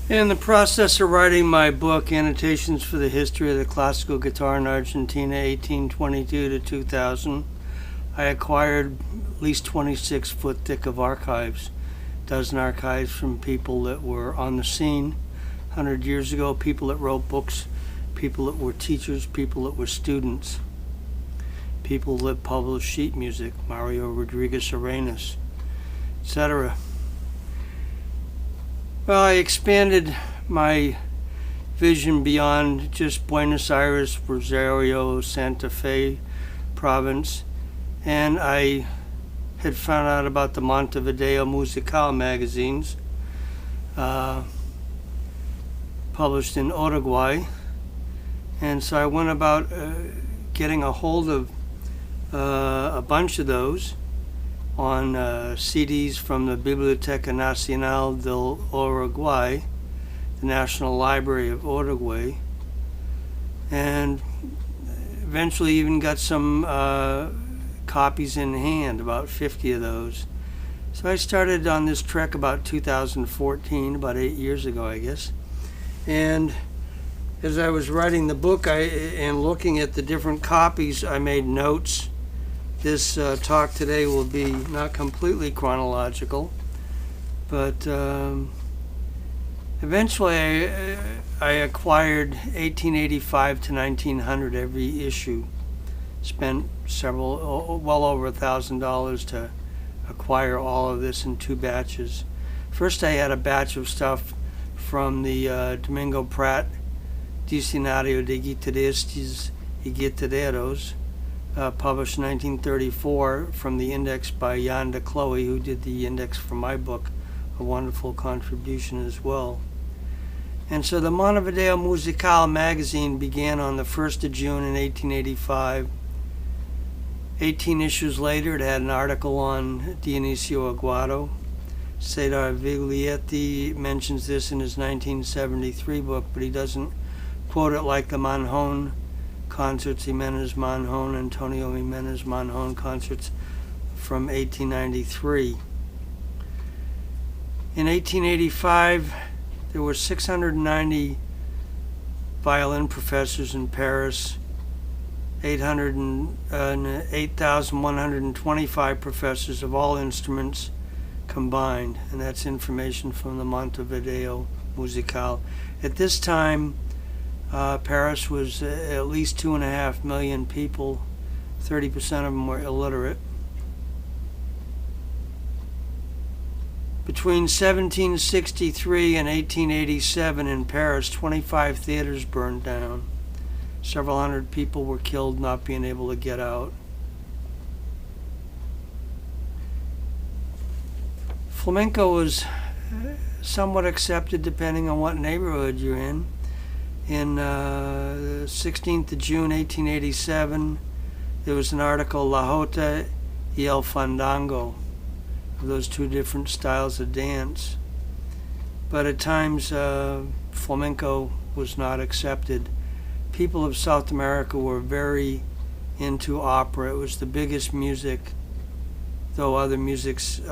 In the process of writing my book, Annotations for the History of the Classical Guitar in Argentina, 1822 to 2000, I acquired at least 26 foot thick of archives. A dozen archives from people that were on the scene 100 years ago, people that wrote books, people that were teachers, people that were students, people that published sheet music, Mario Rodriguez Arenas, etc. Well, I expanded my vision beyond just Buenos Aires, Rosario, Santa Fe province, and I had found out about the Montevideo Musical magazines, published in Uruguay, and so I went about getting a hold of a bunch of those on CDs from the Biblioteca Nacional del Uruguay, the National Library of Uruguay, and eventually even got some copies in hand, about 50 of those. So I started on this trek about 2014, about 8 years ago, I guess. And as I was writing the book and looking at the different copies, I made notes. This talk today will be not completely chronological, but eventually I acquired 1885 to 1900 every issue. Spent well over $1,000 to acquire all of this in 2 batches. First I had a batch of stuff from the Domingo Prat Diccionario de Guitarristas y Guitarreros, published in 1934 from the index by Jan de Chloe, who did the index for my book, a wonderful contribution as well. And so the Montevideo Musical Magazine began on the 1st of June in 1885. 18 issues later, it had an article on Dionisio Aguado. Cesar Viglietti mentions this in his 1973 book, but he doesn't quote it like the Manjon concerts, Jimenez Manjon, Antonio Jimenez Manjon concerts from 1893. In 1885, there were 690 violin professors in Paris, 8,125 professors of all instruments combined, and that's information from the Montevideo Musical. At this time, Paris was at least 2.5 million people. 30% of them were illiterate. Between 1763 and 1887 in Paris, 25 theaters burned down. Several hundred people were killed not being able to get out. Flamenco was somewhat accepted depending on what neighborhood you're in. In 16th of June 1887, there was an article, La Jota y el Fandango, of those 2 different styles of dance. But at times, flamenco was not accepted. People of South America were very into opera. It was the biggest music, though other musics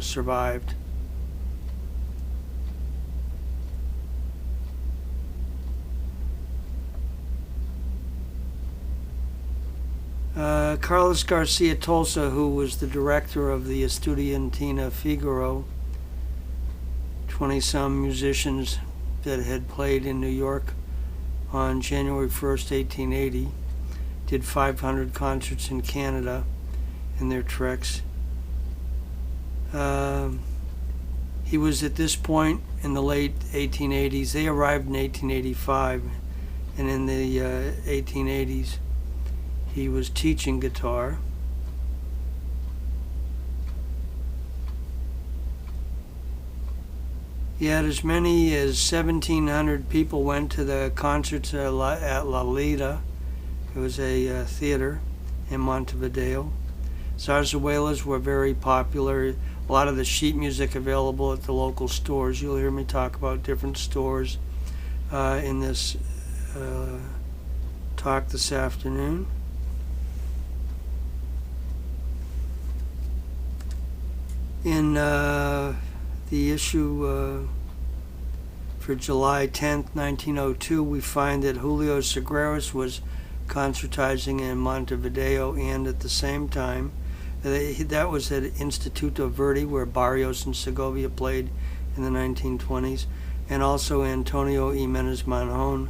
survived. Carlos Garcia Tolsa, who was the director of the Estudiantina Figaro, 20-some musicians that had played in New York on January 1st, 1880, did 500 concerts in Canada in their treks. He was at this point in the late 1880s. They arrived in 1885, and in the 1880s, he was teaching guitar. He had as many as 1,700 people went to the concerts at La Lira. It was a theater in Montevideo. Zarzuelas were very popular. A lot of the sheet music available at the local stores. You'll hear me talk about different stores in this talk this afternoon. In the issue For July 10th, 1902, we find that Julio Segres was concertizing in Montevideo, and at the same time, that was at Instituto Verdi, where Barrios and Segovia played in the 1920s, and also Antonio Jimenez Manjon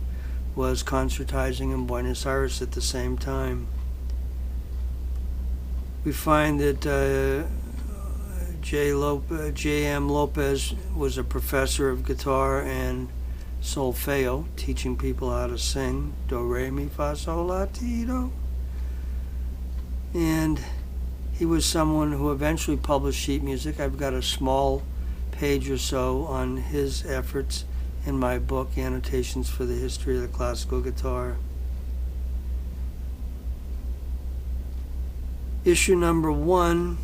was concertizing in Buenos Aires at the same time. We find that J.M. Lopez was a professor of guitar and solfeo, teaching people how to sing do, re, mi, fa, sol, la, ti, do. And he was someone who eventually published sheet music. I've got a small page or so on his efforts in my book, Annotations for the History of the Classical Guitar. Issue number 1,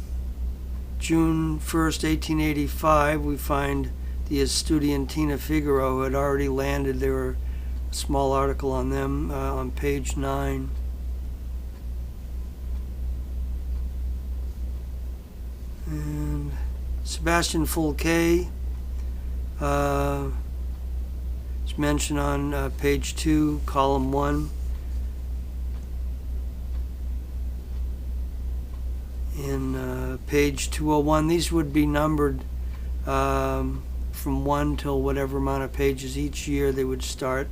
June 1st, 1885, we find the Estudiantina Figaro had already landed. There were a small article on them on page 9. And Sebastian Fulke is mentioned on page 2, column 1. In page 201, these would be numbered from 1 till whatever amount of pages each year they would start.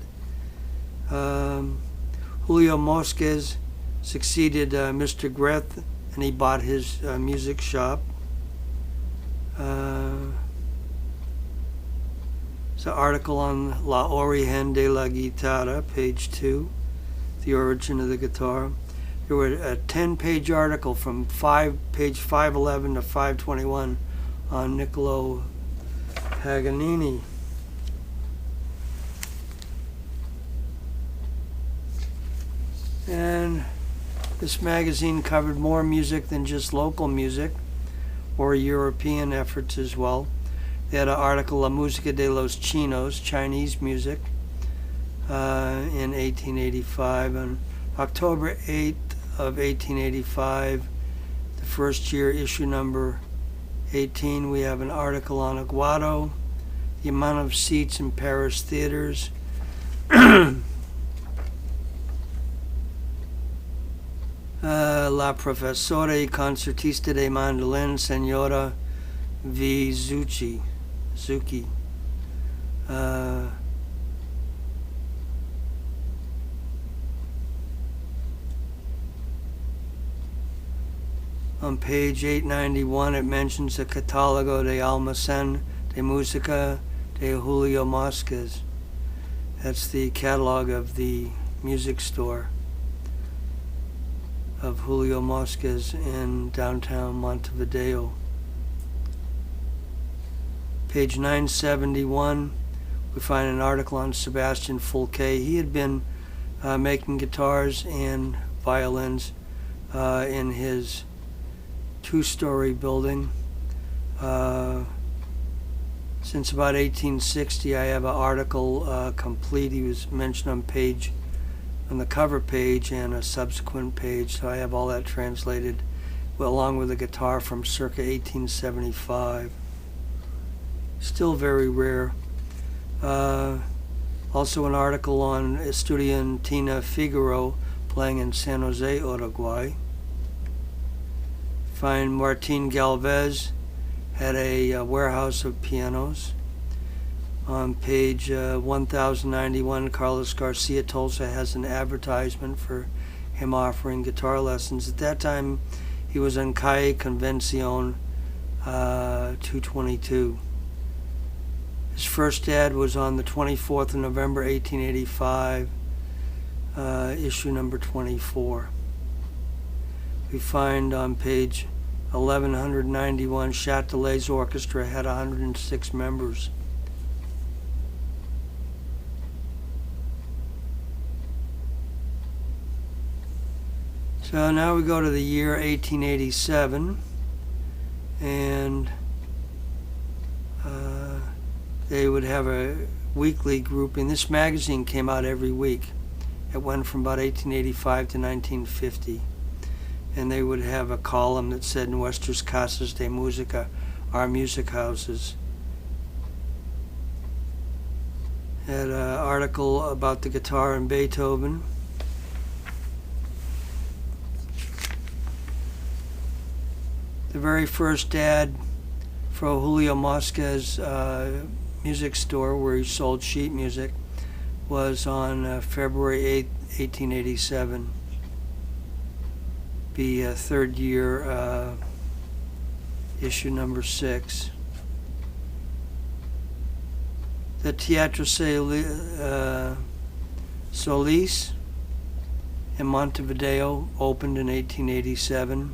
Julio Mosquez succeeded Mr. Greth, and he bought his music shop. There's an article on La Origen de la Guitarra, page 2, the origin of the guitar. There was a 10-page article from page 511 to 521 on Niccolo Paganini. And this magazine covered more music than just local music, or European efforts as well. They had an article, La Música de los Chinos, Chinese music, in 1885. On October 8th of 1885, the first year, issue number 18, we have an article on Aguado, the amount of seats in Paris theaters. La professore concertista de mandolin, Senora V. Zucchi. On page 891, it mentions the Catálogo de Almacén de Música de Julio Mosquez. That's the catalog of the music store of Julio Mosquez in downtown Montevideo. Page 971, we find an article on Sebastian Fulke. He had been making guitars and violins in his two-story building. Since about 1860, I have an article complete. He was mentioned on the cover page and a subsequent page, so I have all that translated, along with a guitar from circa 1875. Still very rare. Also an article on Estudiantina Figaro playing in San Jose, Uruguay. Find Martin Galvez had a warehouse of pianos. On page 1091, Carlos Garcia Tolsa has an advertisement for him offering guitar lessons. At that time, he was on Calle Convención 222. His first ad was on the 24th of November, 1885, issue number 24. We find on page 1191, Chatelet's orchestra had 106 members. So now we go to the year 1887, and they would have a weekly grouping. This magazine came out every week. It went from about 1885 to 1950. And they would have a column that said Nuestras Casas de Música, our music houses. Had an article about the guitar in Beethoven. The very first ad for Julio Segres music store, where he sold sheet music, was on February 8th, 1887. Be third year, issue number 6. The Teatro Solis in Montevideo opened in 1887.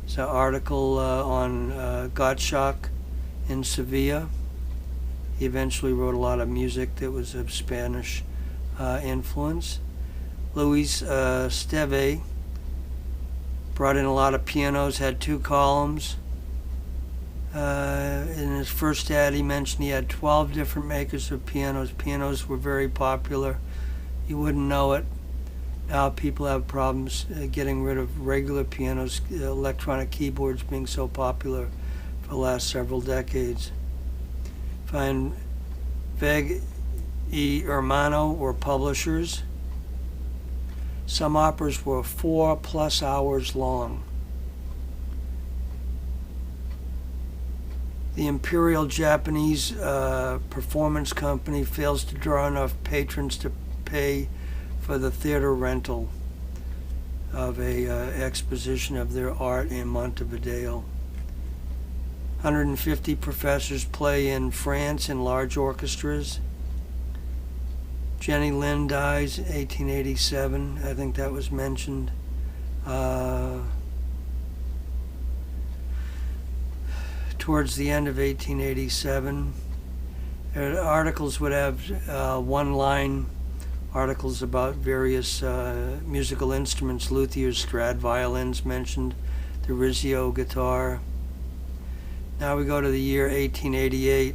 There's an article on Gottschalk in Sevilla. He eventually wrote a lot of music that was of Spanish influence. Luis Estebe brought in a lot of pianos, had 2 columns. In his first ad, he mentioned he had 12 different makers of pianos. Pianos were very popular. You wouldn't know it. Now people have problems getting rid of regular pianos, electronic keyboards being so popular for the last several decades. Find Veg y Hermano were publishers. Some operas were 4+ hours long. The Imperial Japanese Performance Company fails to draw enough patrons to pay for the theater rental of a exposition of their art in Montevideo. 150 professors play in France in large orchestras. Jenny Lind dies 1887. I think that was mentioned. Towards the end of 1887, articles would have one-line articles about various musical instruments, luthiers, Strad violins mentioned, the Rizzio guitar. Now we go to the year 1888.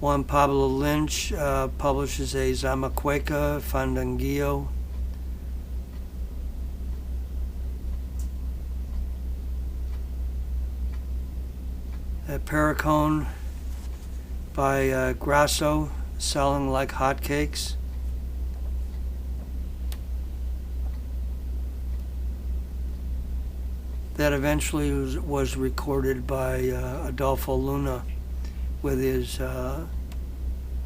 Juan Pablo Lynch publishes a Zamacueca Fandanguillo. Pericone by Grasso, selling like hotcakes. That eventually was recorded by Adolfo Luna with his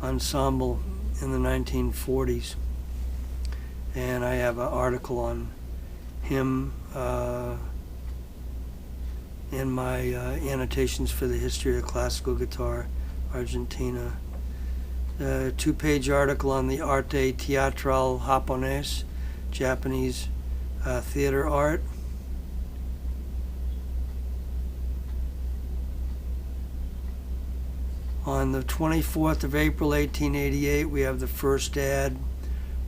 ensemble in the 1940s. And I have an article on him in my annotations for the history of classical guitar, Argentina. A 2-page article on the Arte Teatral Japonés, Japanese theater art. On the 24th of April, 1888, we have the first ad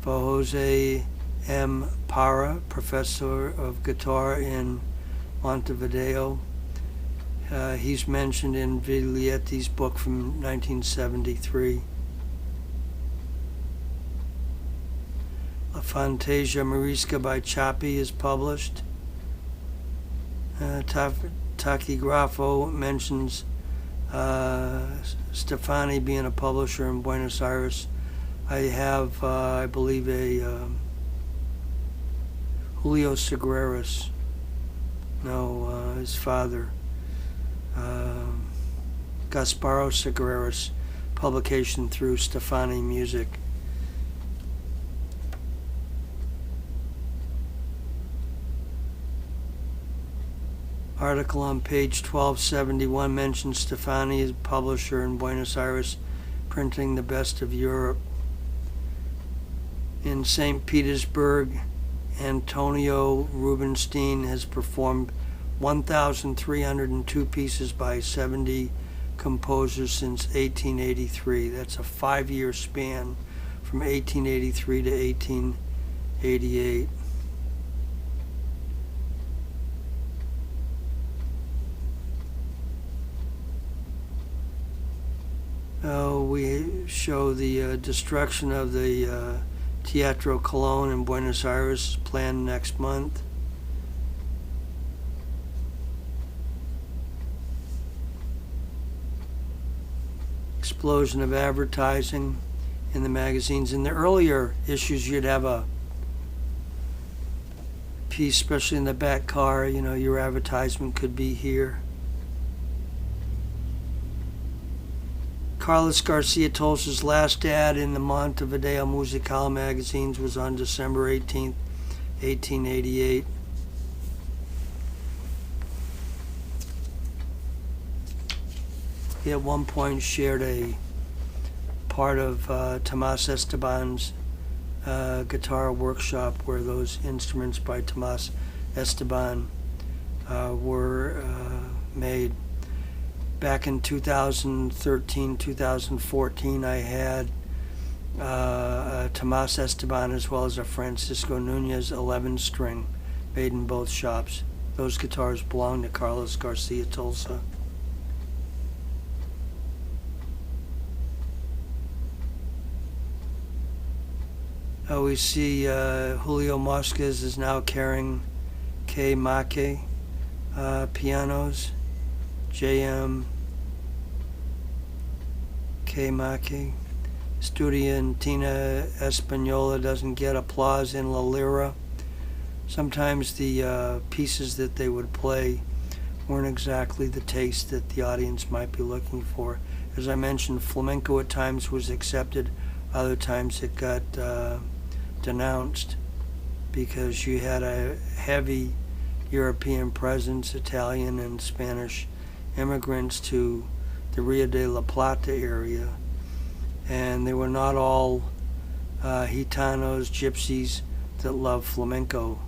for Jose M. Parra, professor of guitar in Montevideo. He's mentioned in Viglietti's book from 1973. La Fantasia Morisca by Ciappi is published. Tachigrafo mentions Stefani being a publisher in Buenos Aires. I have, I believe, a Julio Segres. No, his father, Gasparo Segres, publication through Stefani Music. Article on page 1271 mentions Stefani as publisher in Buenos Aires, printing the best of Europe. In St. Petersburg, Antonio Rubinstein has performed 1,302 pieces by 70 composers since 1883. That's a 5-year span from 1883 to 1888. We show the destruction of the Teatro Colón in Buenos Aires, planned next month. explosion of advertising in the magazines. In the earlier issues, you'd have a piece, especially in the back car, your advertisement could be here. Carlos Garcia Tolsa's last ad in the Montevideo Musical Magazines was on December 18th, 1888. He at one point shared a part of Tomás Esteban's guitar workshop where those instruments by Tomás Esteban were made. Back in 2013, 2014, I had Tomás Esteban as well as a Francisco Núñez 11-string made in both shops. Those guitars belong to Carlos Garcia Tolsa. We see Julio Mosquez is now carrying K. Maque pianos. J.M. K. Maque. Estudiantina Española doesn't get applause in La Lira. Sometimes the pieces that they would play weren't exactly the taste that the audience might be looking for. As I mentioned, flamenco at times was accepted, other times it got denounced because you had a heavy European presence, Italian and Spanish immigrants to the Rio de la Plata area, and they were not all Gitanos, gypsies that loved flamenco.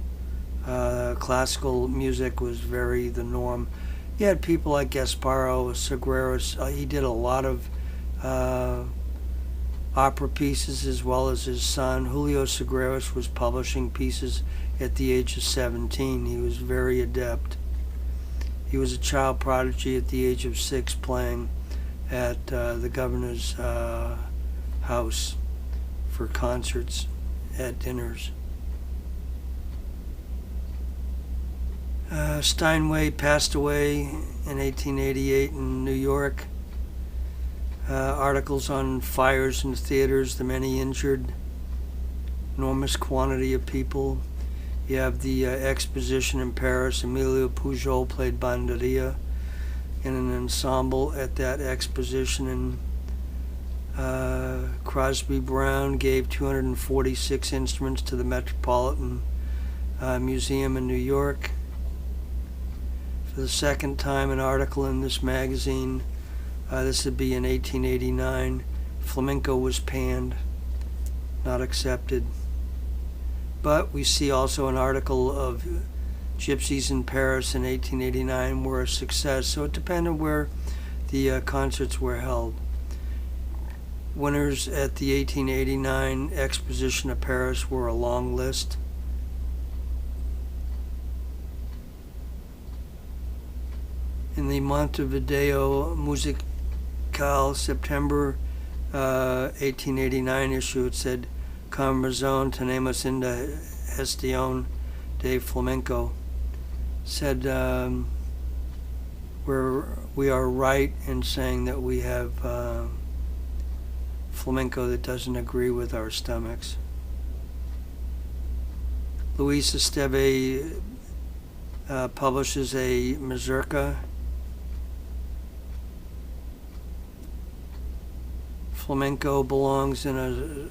Classical music was very the norm. You had people like Gasparo Segres. He did a lot of opera pieces as well as his son. Julio Segres was publishing pieces at the age of 17. He was very adept. He was a child prodigy at the age of 6 playing at the governor's house for concerts at dinners. Steinway passed away in 1888 in New York. Articles on fires in theaters, the many injured, enormous quantity of people. You have the exposition in Paris. Emilio Pujol played banderia in an ensemble at that exposition, and Crosby Brown gave 246 instruments to the Metropolitan Museum in New York. For the second time, an article in this magazine, this would be in 1889, flamenco was panned, not accepted. But we see also an article of Gypsies in Paris in 1889 were a success, so it depended where the concerts were held. Winners at the 1889 Exposition of Paris were a long list. In the Montevideo Musical September 1889 issue, it said, "Con razón tenemos en la gestión de flamenco." Said we are right in saying that we have flamenco that doesn't agree with our stomachs. Luis Estebe publishes a mazurka. Flamenco belongs in a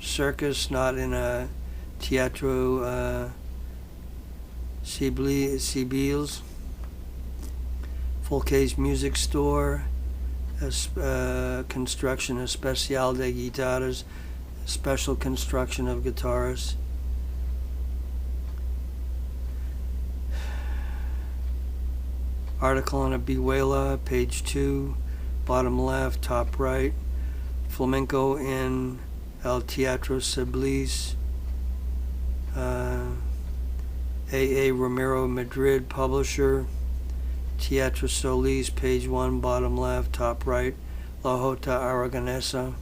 circus, not in a teatro civiles. Folque's Music Store, construction especial de guitarras, special construction of guitars. Article on a Bihuela, page 2, bottom left, top right. Flamenco in El Teatro Ciblis. A. Romero, Madrid, publisher. Teatro Solis, page 1, bottom left, top right. La Jota Aragonesa.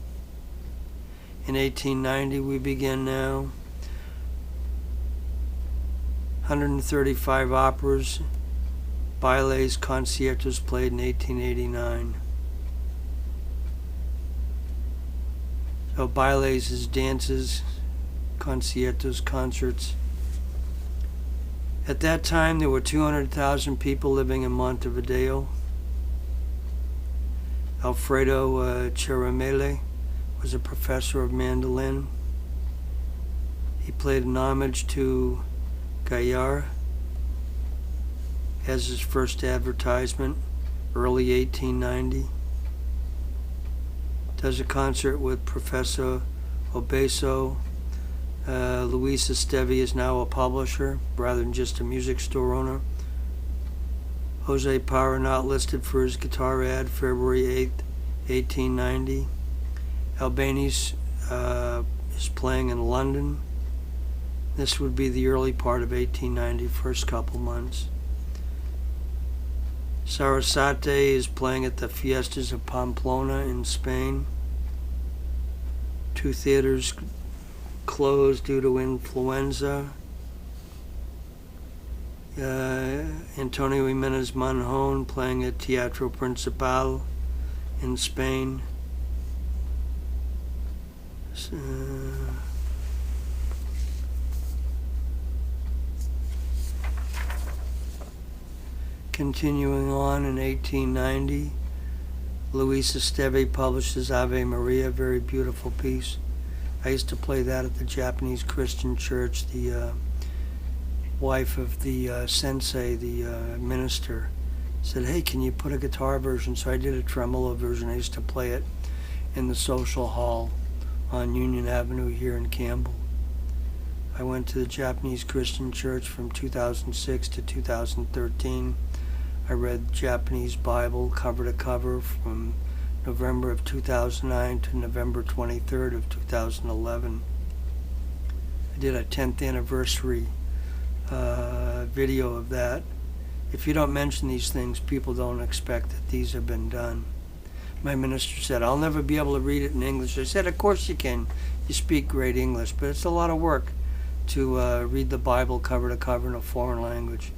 In 1890, we begin now. 135 operas, bailes, conciertos played in 1889. So bailes is dances, conciertos, concerts. At that time, there were 200,000 people living in Montevideo. Alfredo Chiaramele was a professor of mandolin. He played an homage to Gaillard as his first advertisement, early 1890. Does a concert with Professor Obeso. Luis Esteve is now a publisher rather than just a music store owner. Jose Parra not listed for his guitar ad, February 8th, 1890. Albanese is playing in London. This would be the early part of 1890, first couple months. Sarasate is playing at the Fiestas of Pamplona in Spain. 2 theaters closed due to influenza. Antonio Jimenez Manjon playing at Teatro Principal in Spain. Continuing on in 1890, Luis Esteve publishes Ave Maria, very beautiful piece. I used to play that at the Japanese Christian church. The wife of the sensei, the minister, said, "Hey, can you put a guitar version?" So I did a tremolo version. I used to play it in the social hall on Union Avenue here in Campbell. I went to the Japanese Christian church from 2006 to 2013. I read Japanese Bible cover to cover from November of 2009 to November 23rd of 2011. I did a 10th anniversary video of that. If you don't mention these things, people don't expect that these have been done. My minister said, "I'll never be able to read it in English." I said, "Of course you can. You speak great English, but it's a lot of work to read the Bible cover to cover in a foreign language."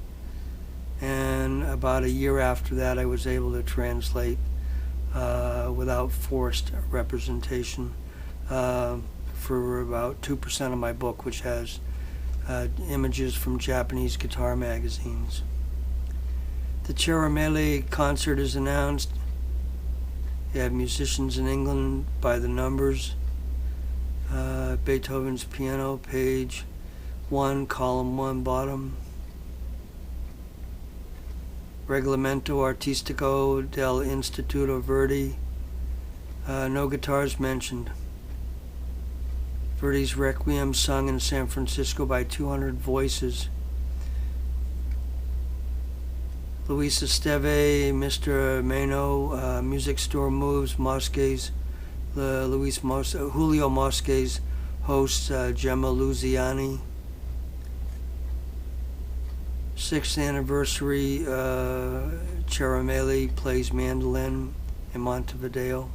And about a year after that, I was able to translate without forced representation for about 2% of my book, which has images from Japanese guitar magazines. The Chiaramele concert is announced. You have musicians in England by the numbers. Beethoven's piano, page 1, column 1, bottom. Reglamento Artistico del Instituto Verdi. No guitars mentioned. Verdi's Requiem sung in San Francisco by 200 voices. Luis Esteve, Mr. Meno, music store moves, Mosque's, Julio Mosque's hosts Gemma Luziani. 6th anniversary, Chiaramele plays mandolin in Montevideo.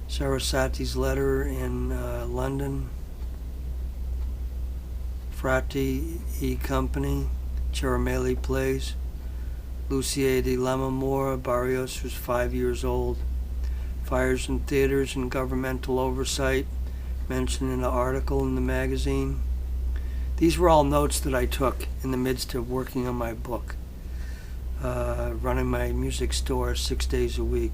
Sarasate's letter in London. Frati e Company, Chiaramele plays. Lucia de Lammermoor, Barrios was 5 years old. Fires in theaters and governmental oversight, mentioned in an article in the magazine. These were all notes that I took in the midst of working on my book, running my music store 6 days a week.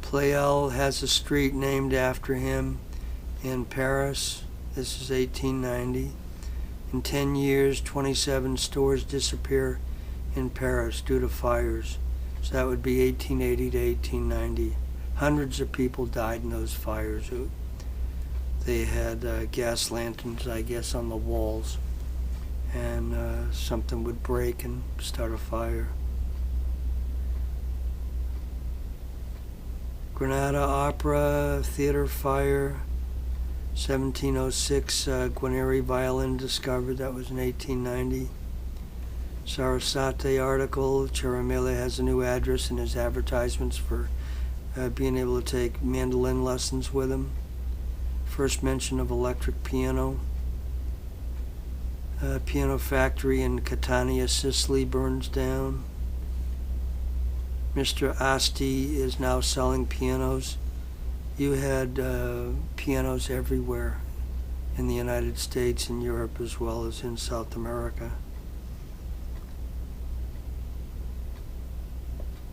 Pleyel has a street named after him in Paris. This is 1890. In 10 years, 27 stores disappear in Paris due to fires. So that would be 1880 to 1890. Hundreds of people died in those fires. They had gas lanterns, I guess, on the walls, and something would break and start a fire. Granada Opera Theater fire, 1706, Guarneri violin discovered, that was in 1890. Sarasate article, Chiaramele has a new address in his advertisements for being able to take mandolin lessons with him. First mention of electric piano. piano factory in Catania, Sicily burns down. Mr. Asti is now selling pianos. You had pianos everywhere in the United States and Europe as well as in South America.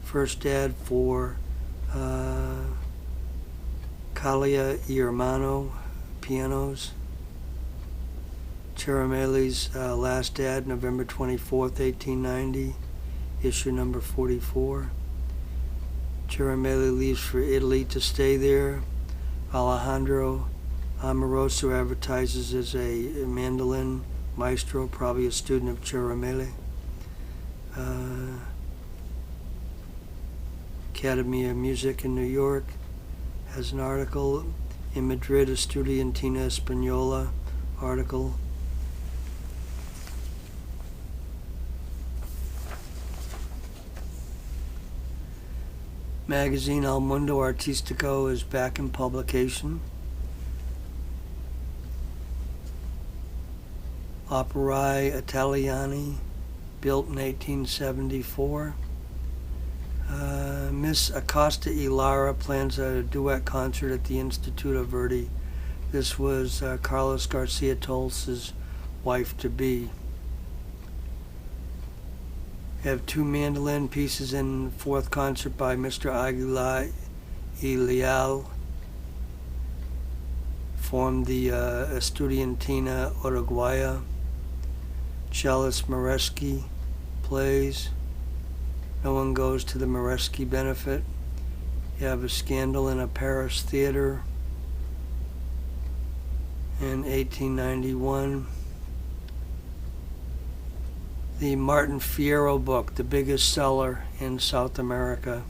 First ad for Calia y Hermano pianos. Ciarameli's last ad, November 24th, 1890, issue number 44. Ciarameli leaves for Italy to stay there. Alejandro Amoroso advertises as a mandolin maestro, probably a student of Ciarameli. Academy of Music in New York has an article. In Madrid, Estudiantina Española article. Magazine El Mundo Artistico is back in publication. Operai Italiani, built in 1874. Miss Acosta y Lara plans a duet concert at the Instituto Verdi. This was Carlos Garcia Tols's wife-to-be. Have two mandolin pieces in fourth concert by Mr. Aguilar y Leal. Formed the Estudiantina Uruguaya. Cellist Maresky plays. No one goes to the Maresky benefit. You have a scandal in a Paris theater in 1891. The Martin Fierro book, the biggest seller in South America.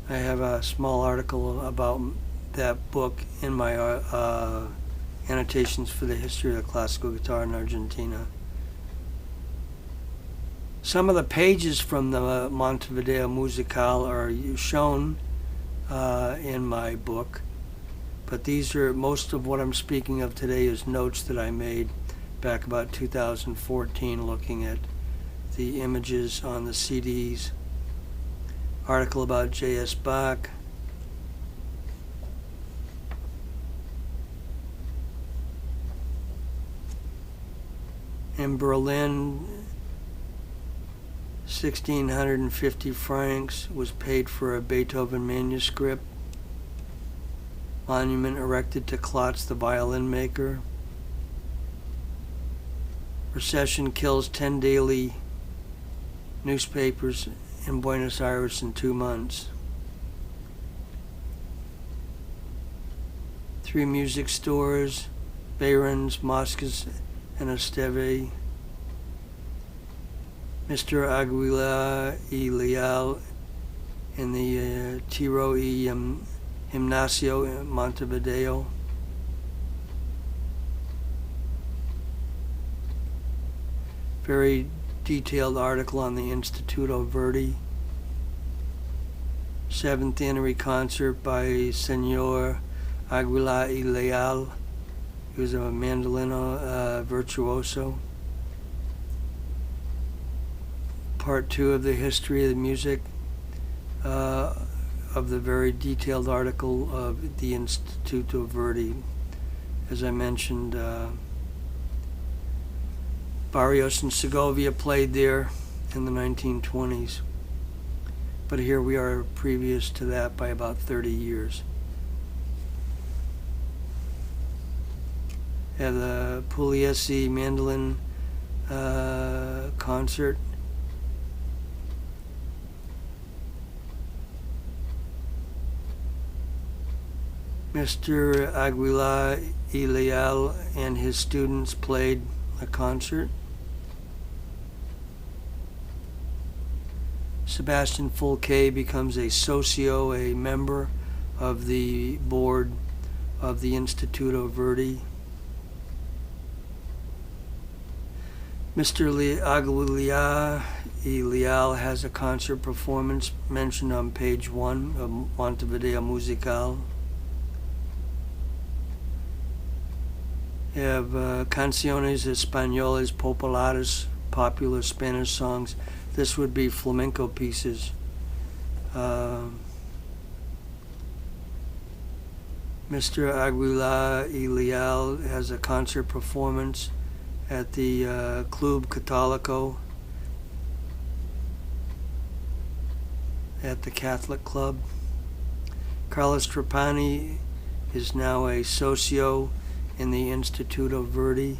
I have a small article about that book in my annotations for the history of the classical guitar in Argentina. Some of the pages from the Montevideo Musical are shown in my book, but these are, most of what I'm speaking of today is notes that I made back about 2014 looking at the images on the CDs. Article about J.S. Bach. In Berlin, 1,650 francs was paid for a Beethoven manuscript. Monument erected to Klotz, the violin maker. Recession kills 10 daily newspapers in Buenos Aires in 2 months. 3 music stores, Behrens, Moscas, and Esteve. Mr. Aguilar y Leal in the Tiro y Gimnasio in Montevideo. Very detailed article on the Instituto Verdi. 7th anniversary concert by Senor Aguilar y Leal. He was a mandolino virtuoso. Part 2 of the history of the music of the very detailed article of the Instituto Verdi. As I mentioned, Barrios and Segovia played there in the 1920s. But here we are previous to that by about 30 years. Have the Pugliese mandolin concert. Mr. Aguilar y Leal and his students played a concert. Sebastian Fulque becomes a socio, a member of the board of the Instituto Verdi. Mr. Aguilar y Leal has a concert performance mentioned on page 1 of Montevideo Musical. You have Canciones Españolas Populares, popular Spanish songs. This would be flamenco pieces. Mr. Aguilar y Leal has a concert performance at the Club Católico at the Catholic Club. Carlos Trapani is now a socio in the Instituto Verdi.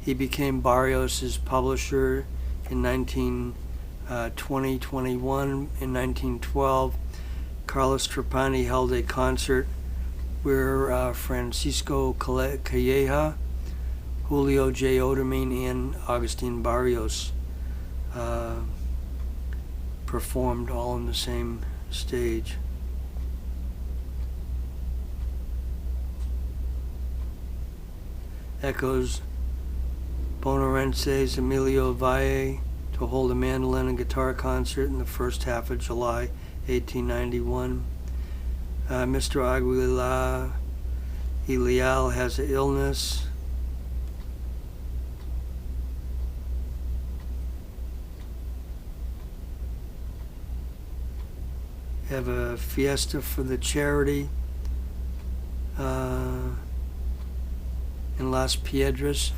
He became Barrios' publisher in 1921. In 1912, Carlos Trapani held a concert where Francisco Calleja, Julio J. Odermain, and Agustin Barrios performed all on the same stage. Echoes Bonaerense's Emilio Valle to hold a mandolin and guitar concert in the first half of July 1891. Mr. Aguilar y Leal has an illness. Have a fiesta for the charity in Las Piedras,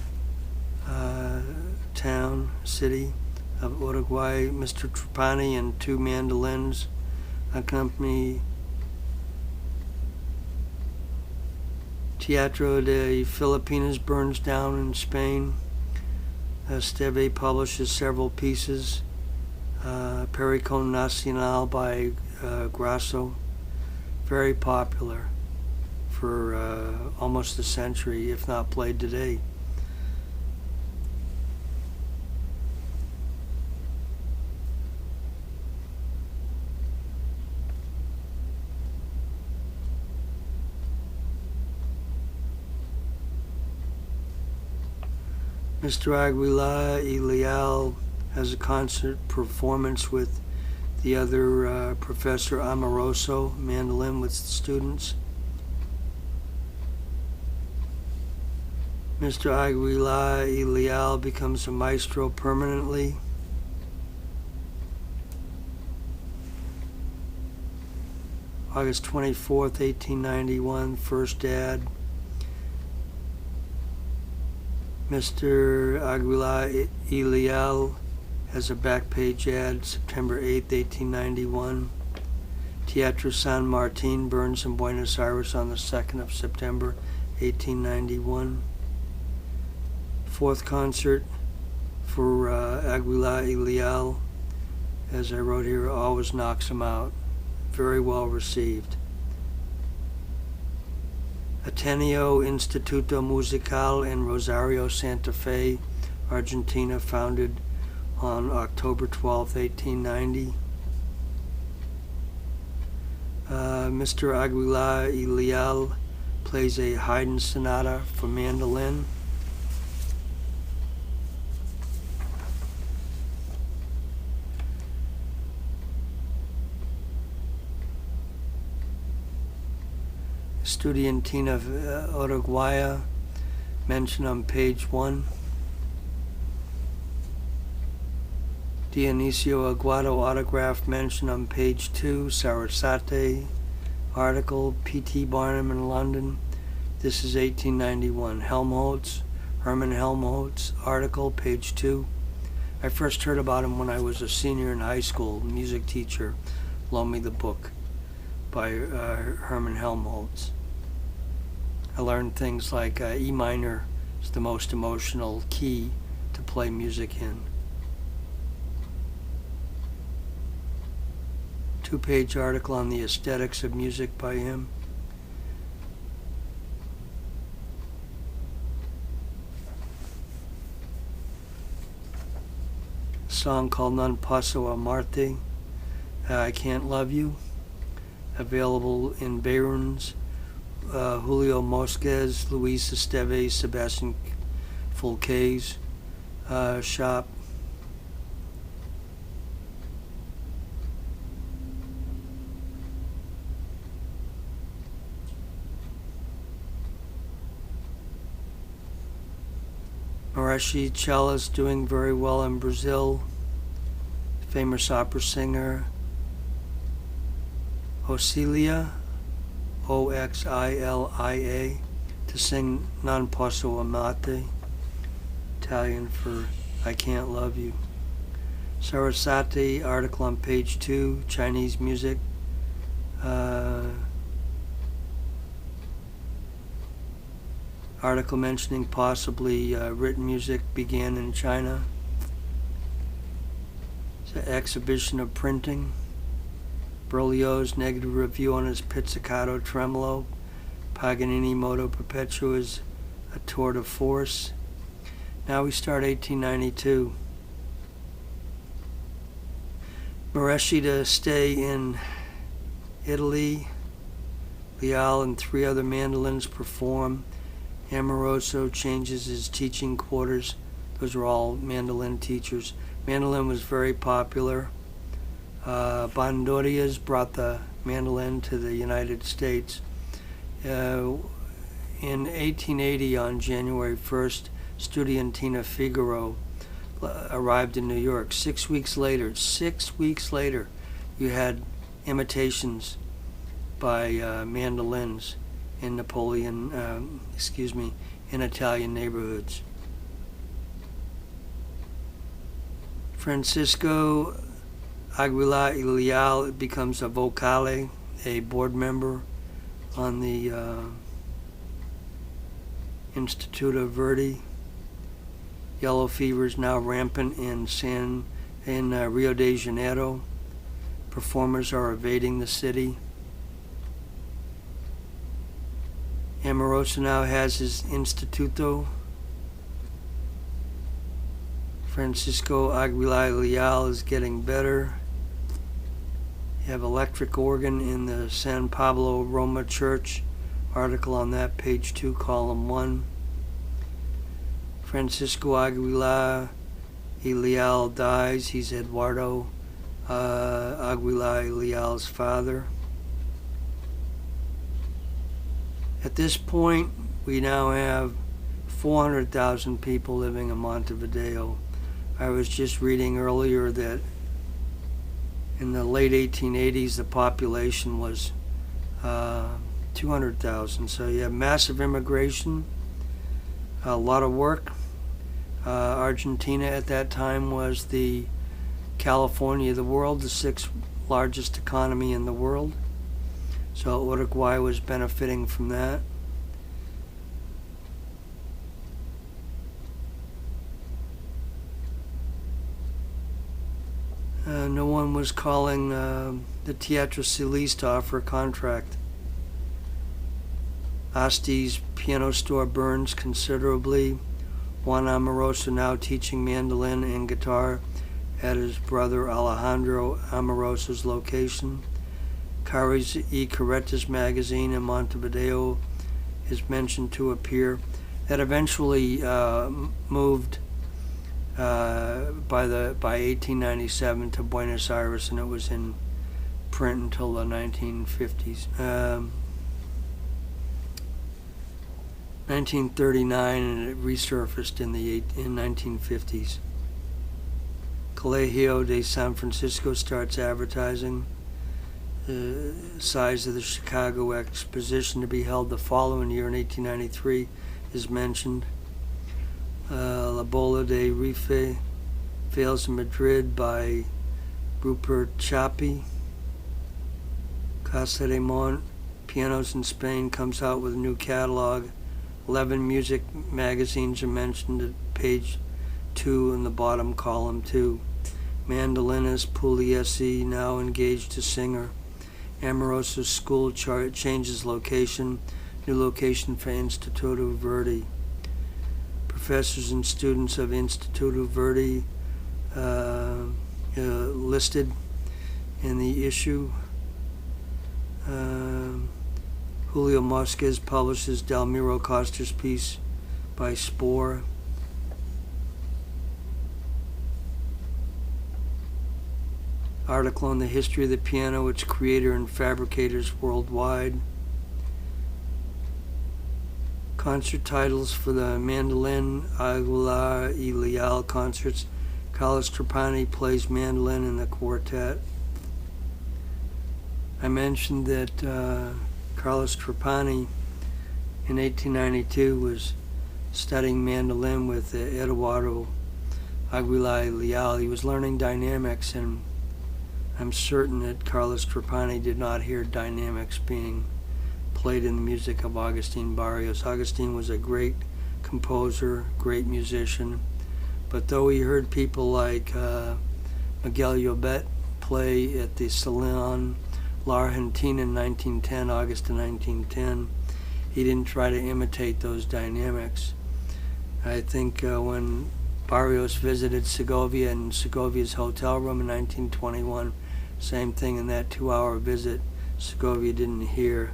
city of Uruguay. Mr. Trapani and two mandolins accompany Teatro de Filipinas burns down in Spain. Estebe publishes several pieces. Pericon Nacional by Grasso, very popular for almost a century, if not played today. Mr. Aguilar y Leal has a concert performance with the other Professor Amoroso, mandolin with students. Mr. Aguilar y Leal becomes a maestro permanently. August 24th, 1891, first ad. Mr. Aguilar y Leal has a back page ad, September 8th, 1891. Teatro San Martin burns in Buenos Aires on the 2nd of September, 1891. Fourth concert for Aguilar y Leal, as I wrote here, always knocks him out. Very well received. Ateneo Instituto Musical in Rosario, Santa Fe, Argentina, founded on October 12, 1890. Mr. Aguilar y Leal plays a Haydn sonata for mandolin. Estudiantina Uruguaya, mentioned on page 1. Dionisio Aguado autograph, mentioned on page 2. Sarasate article, P.T. Barnum in London. This is 1891. Helmholtz, Hermann Helmholtz article, page 2. I first heard about him when I was a senior in high school. Music teacher loaned me the book by Hermann Helmholtz. I learned things like E minor is the most emotional key to play music in. 2-page article on the aesthetics of music by him. A song called Non Posso Amarte, I Can't Love You, available in Behrens, Julio Mosquez, Luis Esteve, Sebastian Fulque's shop. Mareshi cellist doing very well in Brazil. Famous opera singer Oxilia, Oxilia, to sing Non Posso Amate, Italian for I Can't Love You. Sarasate, article on page 2, Chinese music. Article mentioning possibly written music began in China. It's an exhibition of printing. Berlioz's negative review on his Pizzicato Tremolo. Paganini Moto Perpetuo is a tour de force. Now we start 1892. Mareshi to stay in Italy. Leal and 3 other mandolins perform. Amoroso changes his teaching quarters. Those are all mandolin teachers. Mandolin was very popular. Bandurias brought the mandolin to the United States. In 1880, on January 1st, Studiantina Figaro arrived in New York. 6 weeks later, you had imitations by mandolins in in Italian neighborhoods. Francisco Aguilar y Leal becomes a vocale, a board member on the Instituto Verdi. Yellow fever is now rampant in Rio de Janeiro. Performers are evading the city. Amoroso now has his Instituto. Francisco Aguilar Leal is getting better. You have electric organ in the San Pablo Roma Church. Article on that, page 2, column 1. Francisco Aguilar Leal dies. He's Eduardo Aguilar Leal's father. At this point, we now have 400,000 people living in Montevideo. I was just reading earlier that in the late 1880s, the population was 200,000. So you have massive immigration, a lot of work. Argentina at that time was the California of the world, the 6th largest economy in the world. So Uruguay was benefiting from that. No one was calling the Teatro Solis to offer a contract. Asti's piano store burns considerably. Juan Amoroso now teaching mandolin and guitar at his brother Alejandro Amoroso's location. Caras y Caretas magazine in Montevideo is mentioned to appear. That eventually moved by 1897 to Buenos Aires, and it was in print until the 1950s. 1939, and it resurfaced in 1950s. Colegio de San Francisco starts advertising. The size of the Chicago Exposition to be held the following year in 1893 is mentioned. La Bola de Rife fails in Madrid by Rupert Chapi. Casa de Mont Pianos in Spain comes out with a new catalog. 11 music magazines are mentioned at page 2 in the bottom column 2. Mandolinist Pugliese now engaged as singer. Amoroso's school changes location. New location for Instituto Verdi. Professors and students of Instituto Verdi listed in the issue. Julio Mosquez publishes Delmiro Coster's piece by Spohr. Article on the history of the piano, its creator and fabricators worldwide. Concert titles for the mandolin, Aguilar y Leal concerts. Carlos Trapani plays mandolin in the quartet. I mentioned that Carlos Trapani in 1892 was studying mandolin with Eduardo Aguilar y Leal. He was learning dynamics, and I'm certain that Carlos Trapani did not hear dynamics being played in the music of Agustin Barrios. Agustin was a great composer, great musician, but though he heard people like Miguel Llobet play at the Salon La Argentina in 1910, August of 1910, he didn't try to imitate those dynamics. I think when Barrios visited Segovia in Segovia's hotel room in 1921, same thing in that 2-hour visit, Segovia didn't hear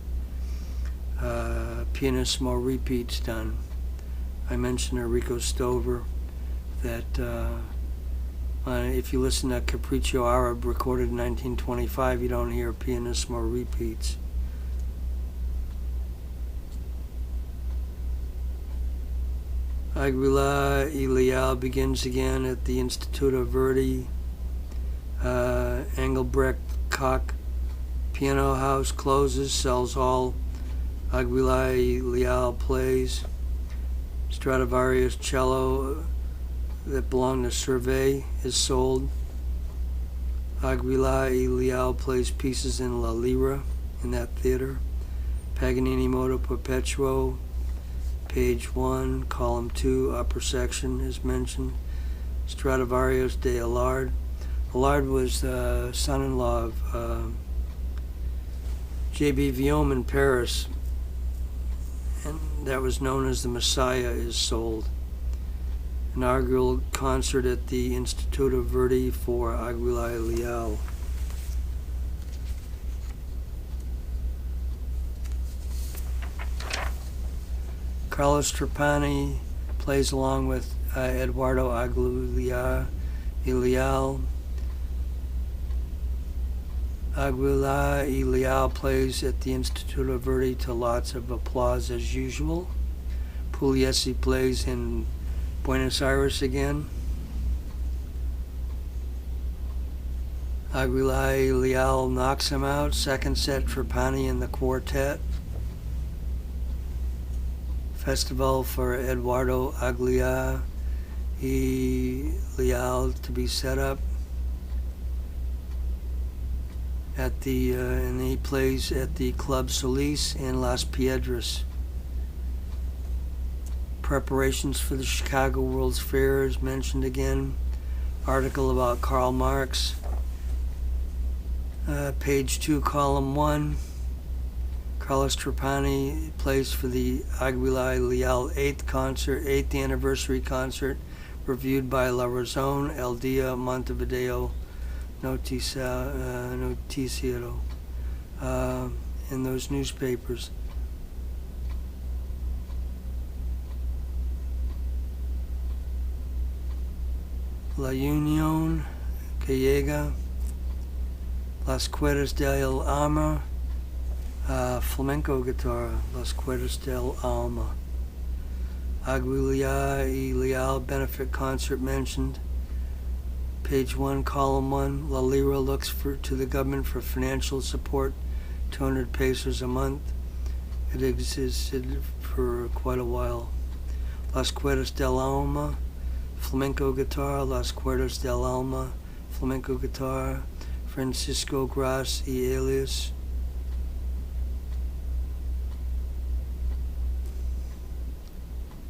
pianissimo repeats done. I mentioned Enrico Stover, that if you listen to Capriccio Arab recorded in 1925, you don't hear pianissimo repeats. Aguilar y Leal begins again at the Instituto Verdi. Engelbrecht Koch Piano House closes, sells all Aguilar y Leal plays. Stradivarius cello that belonged to Survey is sold. Aguilar y Leal plays pieces in La Lira in that theater. Paganini Moto Perpetuo, page 1, column 2, upper section is mentioned. Stradivarius de Allard. Allard was the son-in-law of J.B. Viome in Paris, and that was known as the Messiah, is sold. Inaugural concert at the Instituto Verdi for Aguilar y Leal. Carlos Trapani plays along with Eduardo Aguilar y Leal. Aguilar y Leal plays at the Instituto Verdi to lots of applause as usual. Pugliese plays in Buenos Aires again. Aguilar y Leal knocks him out. Second set, Trapani and the quartet. Festival for Eduardo Aguilar y Leal to be set up at the and he plays at the Club Solis in Las Piedras. Preparations for the Chicago World's Fair is mentioned again. Article about Karl Marx, page 2, column 1. Carlos Trapani plays for the Aguilar y Leal 8th anniversary concert, reviewed by La Razón, El Día, Montevideo Noticiero, in those newspapers. La Unión Gallega, Las Cuerdas del Alma, flamenco guitar, Las Cuerdas del Alma. Aguilar y Leal benefit concert mentioned. Page 1, column 1. La Lira looks to the government for financial support, 200 pesos a month. It existed for quite a while. Las Cuerdas del Alma, flamenco guitar, Las Cuerdas del Alma, flamenco guitar, Francisco Gras y Elias.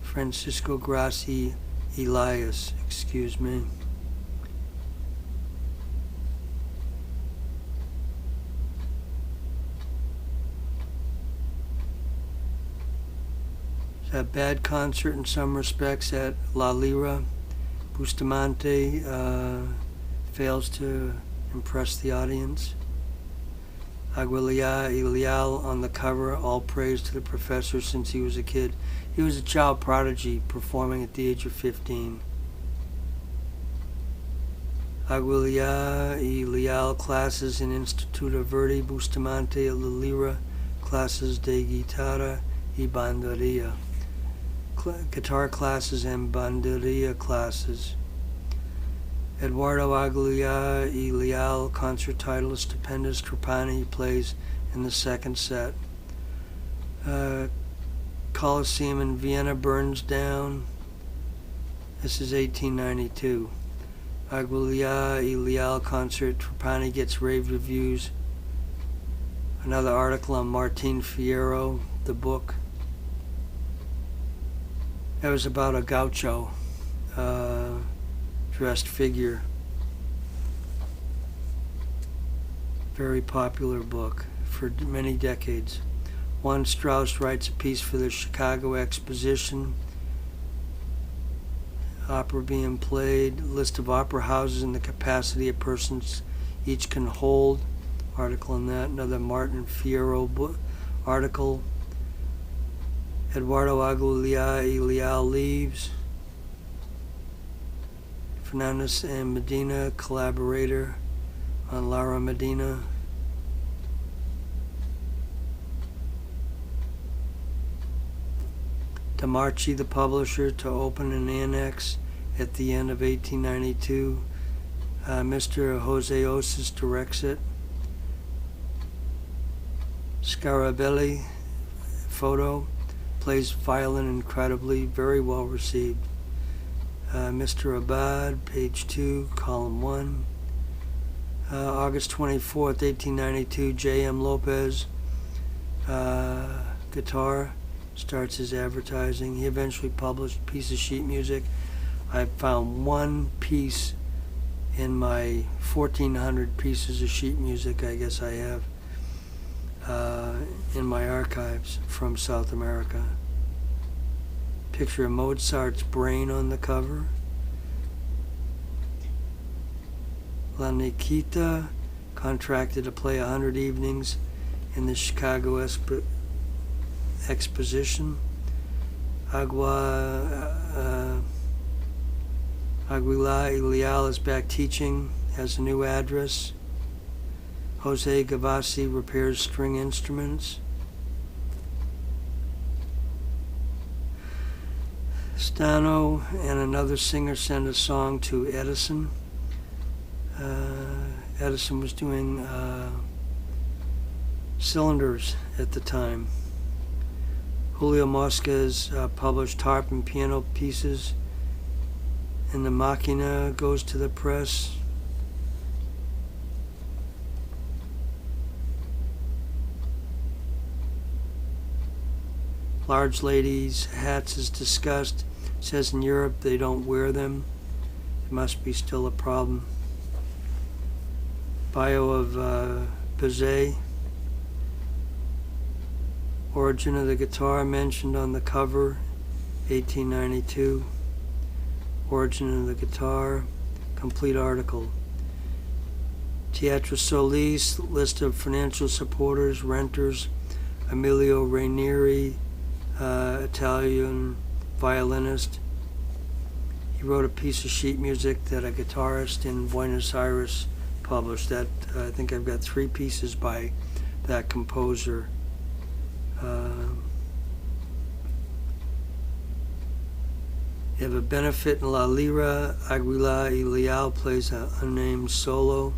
Francisco Gras y Elias, excuse me. A bad concert in some respects at La Lira. Bustamante fails to impress the audience. Aguilar y Leal on the cover, all praise to the professor since he was a kid. He was a child prodigy, performing at the age of 15. Aguilar y Leal classes in Instituto Verdi, Bustamante at La Lira, classes de guitarra y bandería. guitar classes and banderia classes. Eduardo Aguilar y Leal, concert title Stupendous Trapani, plays in the second set. Coliseum in Vienna burns down. This is 1892. Aguilar y Leal concert Trapani gets rave reviews. Another article on Martin Fierro, the book. That was about a gaucho dressed figure. Very popular book for many decades. Juan Strauss writes a piece for the Chicago Exposition. Opera being played, list of opera houses and the capacity of persons each can hold. Article on that. Another Martin Fierro article. Eduardo Aguilar y Leal leaves. Fernandez and Medina, collaborator on Lara Medina. DeMarchi, the publisher, to open an annex at the end of 1892. Mr. Jose Osis directs it. Scarabelli, photo, plays violin incredibly, very well received. Mr. Abad, page 2, column 1. August 24th, 1892, J.M. Lopez, guitar, starts his advertising. He eventually published a piece of sheet music. I found one piece in my 1,400 pieces of sheet music I guess I have in my archives from South America. Picture of Mozart's brain on the cover. La Nikita contracted to play 100 evenings in the Chicago Exposition. Aguilar y Leal is back teaching, has a new address. Jose Gavassi repairs string instruments. Stano and another singer send a song to Edison. Edison was doing cylinders at the time. Julio Mosquez published harp and piano pieces, and the Machina goes to the press. Large ladies' hats is discussed. It says in Europe they don't wear them. It must be still a problem. Bio of Bizet. Origin of the guitar mentioned on the cover, 1892. Origin of the guitar, complete article. Teatro Solis, list of financial supporters, renters, Emilio Rainieri, Italian violinist. He wrote a piece of sheet music that a guitarist in Buenos Aires published. That I think I've got 3 pieces by that composer. You have a benefit in La Lira. Aguilar y Leal plays an unnamed solo.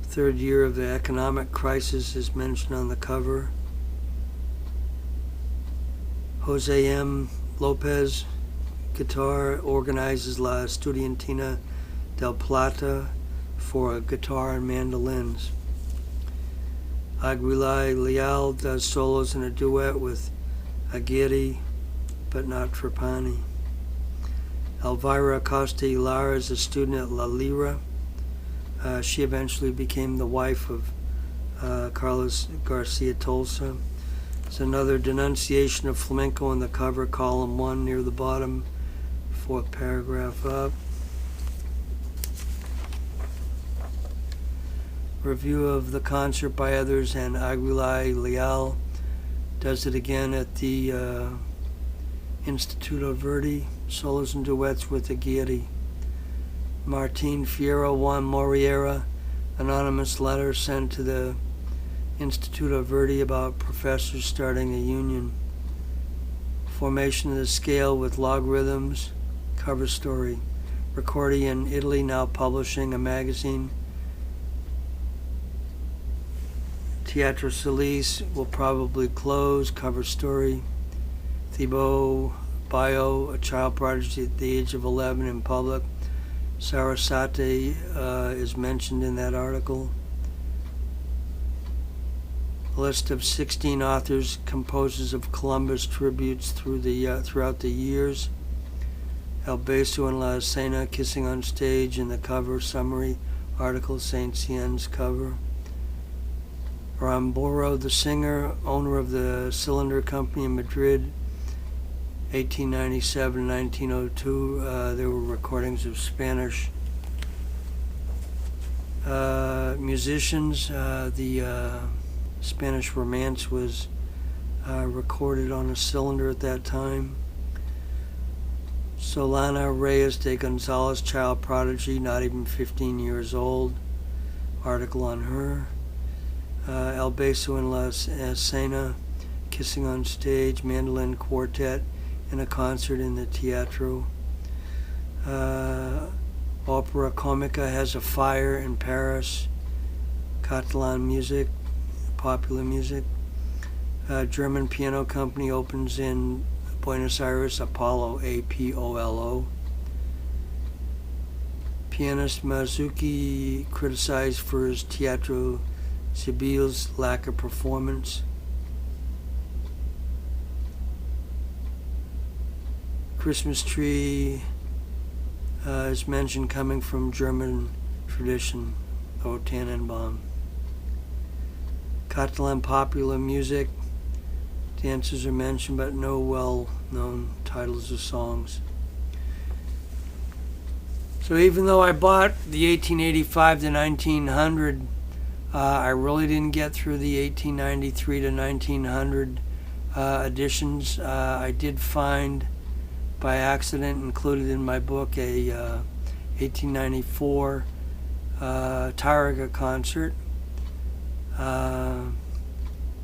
3rd year of the economic crisis is mentioned on the cover. Jose M. Lopez, guitar, organizes La Estudiantina del Plata for a guitar and mandolins. Aguilar y Leal does solos in a duet with Aguirre, but not Trapani. Elvira Acosta y Lara is a student at La Lira. She eventually became the wife of Carlos Garcia Tolsa. It's another denunciation of flamenco on the cover, column 1 near the bottom, 4th paragraph up. Review of the concert by others, and Aguilar y Leal does it again at the Instituto Verdi, solos and duets with Aguirre. Martin Fierro, Juan Moriera, anonymous letter sent to the Instituto Verdi about professors starting a union. Formation of the scale with logarithms. Cover story. Ricordi in Italy now publishing a magazine. Teatro Solis will probably close. Cover story. Thibaut Bio, a child prodigy at the age of 11 in public. Sarasate is mentioned in that article. A list of 16 authors, composers of Columbus tributes throughout the years. El Beso en la Escena, Kissing on Stage, in the cover summary article, Saint Cien's cover. Ramboro, the singer, owner of the Cylinder Company in Madrid, 1897-1902. There were recordings of Spanish musicians. The Spanish Romance was recorded on a cylinder at that time. Solana Reyes de Gonzalez, child prodigy, not even 15 years old. Article on her. El Beso en la Escena, Kissing on Stage, mandolin quartet in a concert in the Teatro. Opera Comica has a fire in Paris. Catalan music, popular music. German Piano Company opens in Buenos Aires, Apollo, Apolo. Pianist Mazuki criticized for his Teatro Sibil's lack of performance. Christmas tree is mentioned, coming from German tradition, O Tannenbaum. Catalan popular music, dances are mentioned, but no well-known titles of songs. So even though I bought the 1885 to 1900, I really didn't get through the 1893 to 1900 editions. I did find, by accident, included in my book, a 1894 Tárrega concert.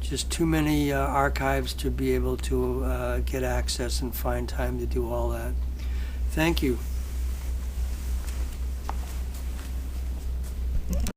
Just too many archives to be able to get access and find time to do all that. Thank you.